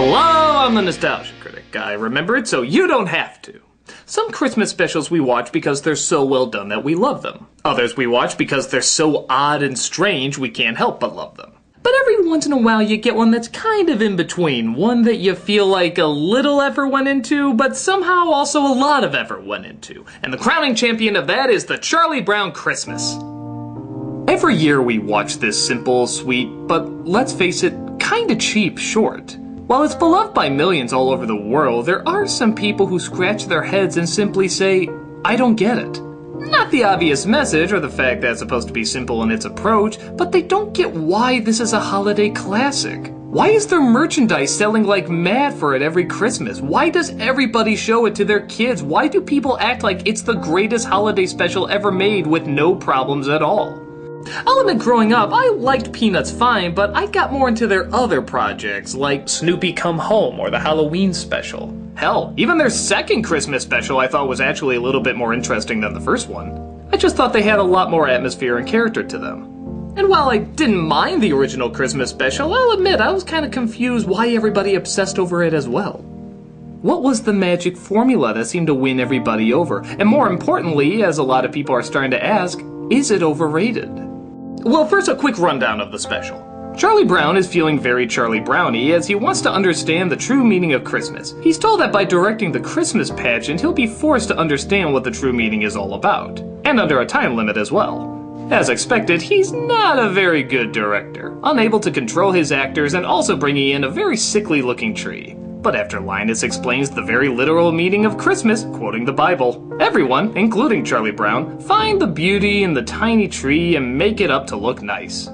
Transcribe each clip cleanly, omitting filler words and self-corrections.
Hello, I'm the Nostalgia Critic. I remember it so you don't have to. Some Christmas specials we watch because they're so well done that we love them. Others we watch because they're so odd and strange we can't help but love them. But every once in a while you get one that's kind of in between, one that you feel like a little effort went into, but somehow also a lot of effort went into. And the crowning champion of that is the Charlie Brown Christmas. Every year we watch this simple, sweet, but let's face it, kinda cheap short. While it's beloved by millions all over the world, there are some people who scratch their heads and simply say, I don't get it. Not the obvious message or the fact that it's supposed to be simple in its approach, but they don't get why this is a holiday classic. Why is there merchandise selling like mad for it every Christmas? Why does everybody show it to their kids? Why do people act like it's the greatest holiday special ever made with no problems at all? I'll admit growing up, I liked Peanuts fine, but I got more into their other projects, like Snoopy Come Home or the Halloween special. Hell, even their second Christmas special I thought was actually a little bit more interesting than the first one. I just thought they had a lot more atmosphere and character to them. And while I didn't mind the original Christmas special, I'll admit I was kind of confused why everybody obsessed over it as well. What was the magic formula that seemed to win everybody over? And more importantly, as a lot of people are starting to ask, is it overrated? Well, first a quick rundown of the special. Charlie Brown is feeling very Charlie Browny as he wants to understand the true meaning of Christmas. He's told that by directing the Christmas pageant, he'll be forced to understand what the true meaning is all about. And under a time limit as well. As expected, he's not a very good director, unable to control his actors and also bringing in a very sickly looking tree. But after Linus explains the very literal meaning of Christmas, quoting the Bible, everyone, including Charlie Brown, find the beauty in the tiny tree and make it up to look nice.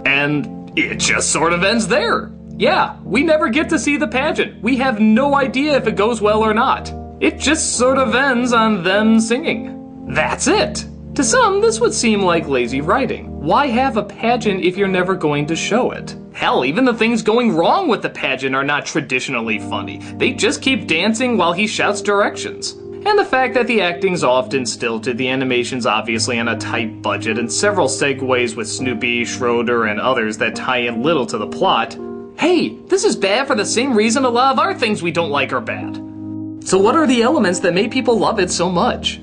And it just sort of ends there. Yeah, we never get to see the pageant. We have no idea if it goes well or not. It just sort of ends on them singing. That's it. To some, this would seem like lazy writing. Why have a pageant if you're never going to show it? Hell, even the things going wrong with the pageant are not traditionally funny. They just keep dancing while he shouts directions. And the fact that the acting's often stilted, the animation's obviously on a tight budget, and several segues with Snoopy, Schroeder, and others that tie in little to the plot. Hey, this is bad for the same reason a lot of our things we don't like are bad. So what are the elements that made people love it so much?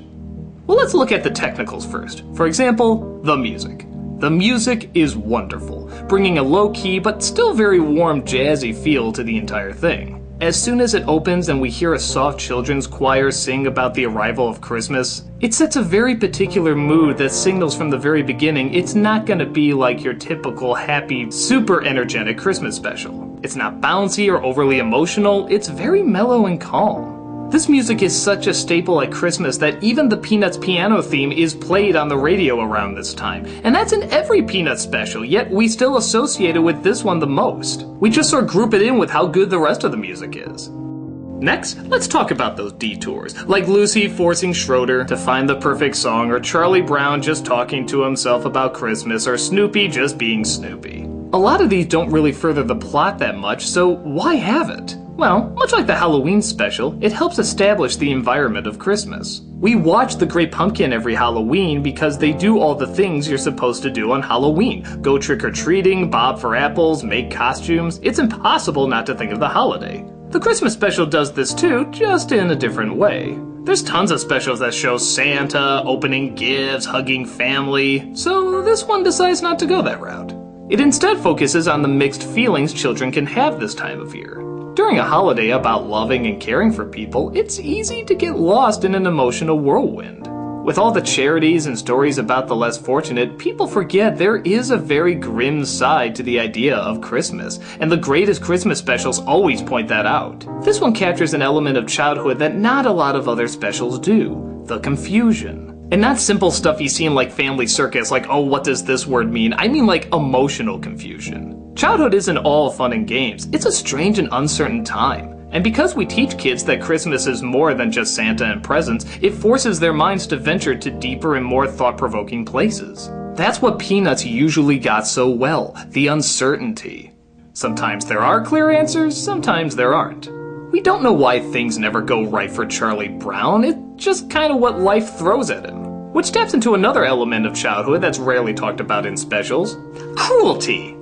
Well, let's look at the technicals first. For example, the music. The music is wonderful, bringing a low-key but still very warm jazzy feel to the entire thing. As soon as it opens and we hear a soft children's choir sing about the arrival of Christmas, it sets a very particular mood that signals from the very beginning it's not gonna be like your typical happy, super energetic Christmas special. It's not bouncy or overly emotional, it's very mellow and calm. This music is such a staple at Christmas that even the Peanuts piano theme is played on the radio around this time. And that's in every Peanuts special, yet we still associate it with this one the most. We just sort of group it in with how good the rest of the music is. Next, let's talk about those detours, like Lucy forcing Schroeder to find the perfect song, or Charlie Brown just talking to himself about Christmas, or Snoopy just being Snoopy. A lot of these don't really further the plot that much, so why have it? Well, much like the Halloween special, it helps establish the environment of Christmas. We watch The Great Pumpkin every Halloween because they do all the things you're supposed to do on Halloween. Go trick-or-treating, bob for apples, make costumes. It's impossible not to think of the holiday. The Christmas special does this too, just in a different way. There's tons of specials that show Santa, opening gifts, hugging family, so this one decides not to go that route. It instead focuses on the mixed feelings children can have this time of year. During a holiday about loving and caring for people, it's easy to get lost in an emotional whirlwind. With all the charities and stories about the less fortunate, people forget there is a very grim side to the idea of Christmas, and the greatest Christmas specials always point that out. This one captures an element of childhood that not a lot of other specials do: the confusion. And not simple stuff you see in like Family Circus, like, oh, what does this word mean? I mean like emotional confusion. Childhood isn't all fun and games. It's a strange and uncertain time. And because we teach kids that Christmas is more than just Santa and presents, it forces their minds to venture to deeper and more thought-provoking places. That's what Peanuts usually got so well, the uncertainty. Sometimes there are clear answers, sometimes there aren't. We don't know why things never go right for Charlie Brown, it's just kind of what life throws at him. Which taps into another element of childhood that's rarely talked about in specials: cruelty.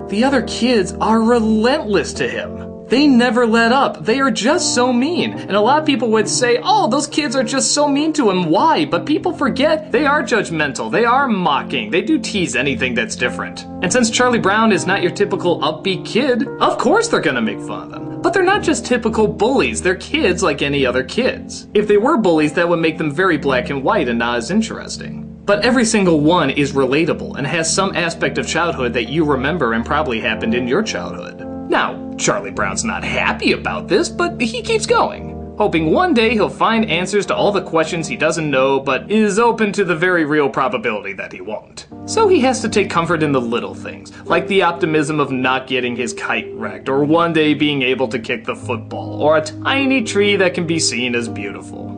The other kids are relentless to him. They never let up. They are just so mean. And a lot of people would say, oh, those kids are just so mean to him. Why? But people forget they are judgmental. They are mocking. They do tease anything that's different. And since Charlie Brown is not your typical upbeat kid, of course they're gonna make fun of them. But they're not just typical bullies. They're kids like any other kids. If they were bullies, that would make them very black and white and not as interesting. But every single one is relatable and has some aspect of childhood that you remember and probably happened in your childhood. Now, Charlie Brown's not happy about this, but he keeps going, hoping one day he'll find answers to all the questions he doesn't know, but is open to the very real probability that he won't. So he has to take comfort in the little things, like the optimism of not getting his kite wrecked, or one day being able to kick the football, or a tiny tree that can be seen as beautiful.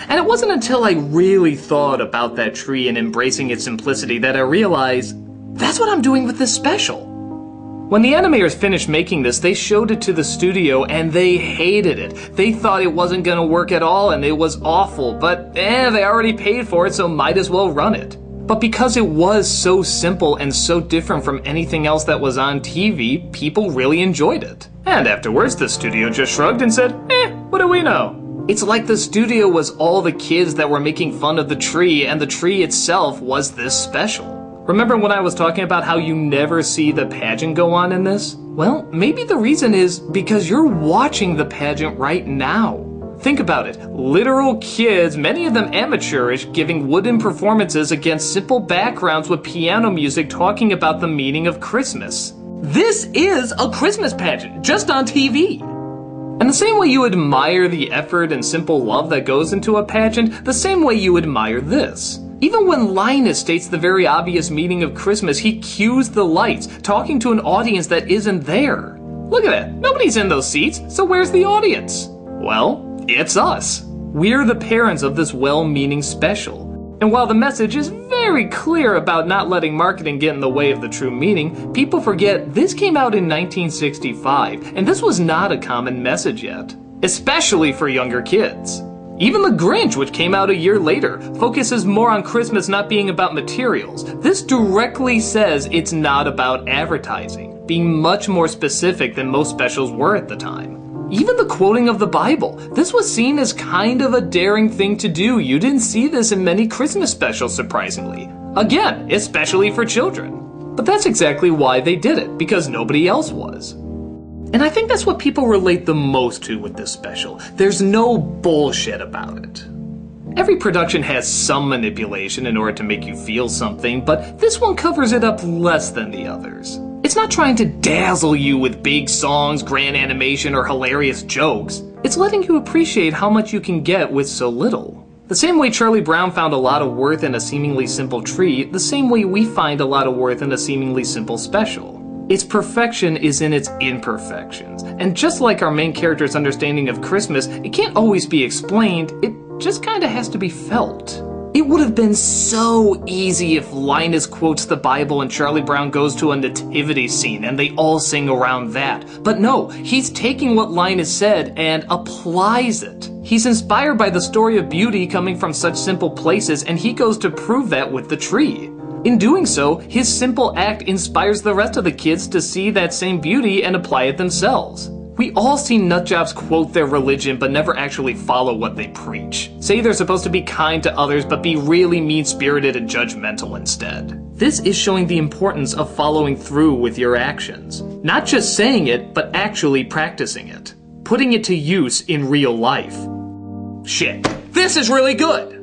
And it wasn't until I really thought about that tree and embracing its simplicity that I realized, that's what I'm doing with this special. When the animators finished making this, they showed it to the studio and they hated it. They thought it wasn't gonna work at all and it was awful, but they already paid for it, so might as well run it. But because it was so simple and so different from anything else that was on TV, people really enjoyed it. And afterwards, the studio just shrugged and said, what do we know? It's like the studio was all the kids that were making fun of the tree, and the tree itself was this special. Remember when I was talking about how you never see the pageant go on in this? Well, maybe the reason is because you're watching the pageant right now. Think about it. Literal kids, many of them amateurish, giving wooden performances against simple backgrounds with piano music talking about the meaning of Christmas. This is a Christmas pageant, just on TV. And the same way you admire the effort and simple love that goes into a pageant, the same way you admire this. Even when Linus states the very obvious meaning of Christmas, he cues the lights, talking to an audience that isn't there. Look at that. Nobody's in those seats, so where's the audience? Well, it's us. We're the parents of this well-meaning special. And while the message is very clear about not letting marketing get in the way of the true meaning, people forget this came out in 1965, and this was not a common message yet, especially for younger kids. Even The Grinch, which came out a year later, focuses more on Christmas not being about materials. This directly says it's not about advertising, being much more specific than most specials were at the time. Even the quoting of the Bible, this was seen as kind of a daring thing to do. You didn't see this in many Christmas specials, surprisingly. Again, especially for children. But that's exactly why they did it, because nobody else was. And I think that's what people relate the most to with this special. There's no bullshit about it. Every production has some manipulation in order to make you feel something, but this one covers it up less than the others. It's not trying to dazzle you with big songs, grand animation, or hilarious jokes. It's letting you appreciate how much you can get with so little. The same way Charlie Brown found a lot of worth in a seemingly simple tree, the same way we find a lot of worth in a seemingly simple special. Its perfection is in its imperfections, and just like our main character's understanding of Christmas, it can't always be explained, it just kinda has to be felt. It would have been so easy if Linus quotes the Bible and Charlie Brown goes to a nativity scene and they all sing around that. But no, he's taking what Linus said and applies it. He's inspired by the story of beauty coming from such simple places, and he goes to prove that with the tree. In doing so, his simple act inspires the rest of the kids to see that same beauty and apply it themselves. We all see nutjobs quote their religion but never actually follow what they preach. Say they're supposed to be kind to others but be really mean-spirited and judgmental instead. This is showing the importance of following through with your actions. Not just saying it, but actually practicing it. Putting it to use in real life. Shit, this is really good!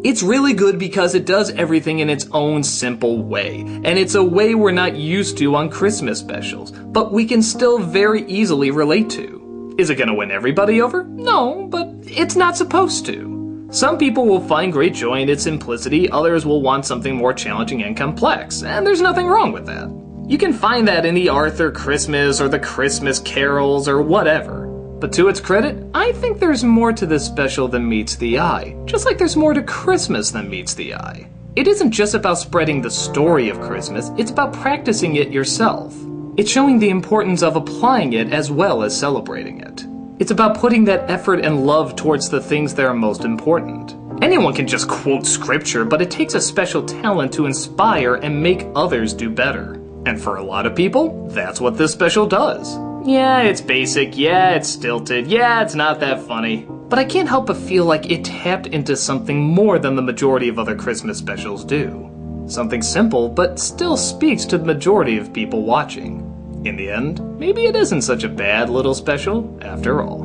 It's really good because it does everything in its own simple way, and it's a way we're not used to on Christmas specials, but we can still very easily relate to. Is it gonna win everybody over? No, but it's not supposed to. Some people will find great joy in its simplicity, others will want something more challenging and complex, and there's nothing wrong with that. You can find that in the Arthur Christmas or the Christmas carols or whatever. But to its credit, I think there's more to this special than meets the eye, just like there's more to Christmas than meets the eye. It isn't just about spreading the story of Christmas, it's about practicing it yourself. It's showing the importance of applying it as well as celebrating it. It's about putting that effort and love towards the things that are most important. Anyone can just quote scripture, but it takes a special talent to inspire and make others do better. And for a lot of people, that's what this special does. Yeah, it's basic, yeah, it's stilted, yeah, it's not that funny. But I can't help but feel like it tapped into something more than the majority of other Christmas specials do. Something simple, but still speaks to the majority of people watching. In the end, maybe it isn't such a bad little special after all.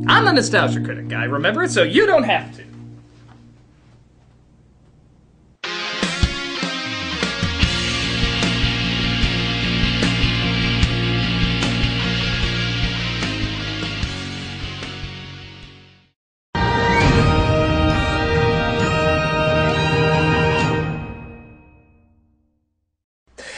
I'm a nostalgia critic guy, remember? So you don't have to.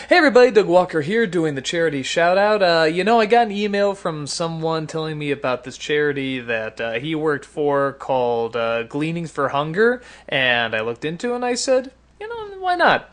Hey everybody, Doug Walker here doing the charity shout out. I got an email from someone telling me about this charity that he worked for called Gleanings for Hunger, and I looked into it and I said, why not?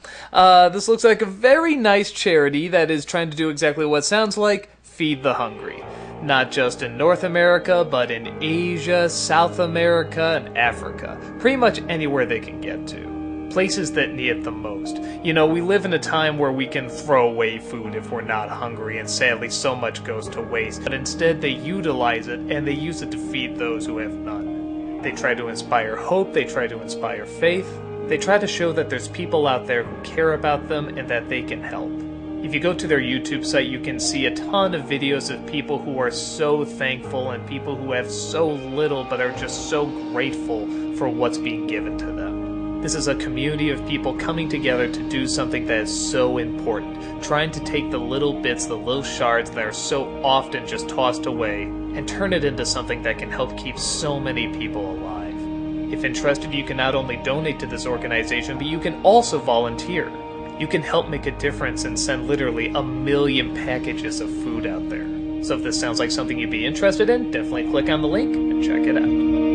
This looks like a very nice charity that is trying to do exactly what it sounds like, feed the hungry. Not just in North America, but in Asia, South America, and Africa. Pretty much anywhere they can get to. Places that need it the most. We live in a time where we can throw away food if we're not hungry, and sadly so much goes to waste. But instead they utilize it, and they use it to feed those who have none. They try to inspire hope, they try to inspire faith, they try to show that there's people out there who care about them and that they can help. If you go to their YouTube site, you can see a ton of videos of people who are so thankful and people who have so little but are just so grateful for what's being given to them. This is a community of people coming together to do something that is so important, trying to take the little bits, the little shards that are so often just tossed away, and turn it into something that can help keep so many people alive. If interested, you can not only donate to this organization, but you can also volunteer. You can help make a difference and send literally 1 million packages of food out there. So if this sounds like something you'd be interested in, definitely click on the link and check it out.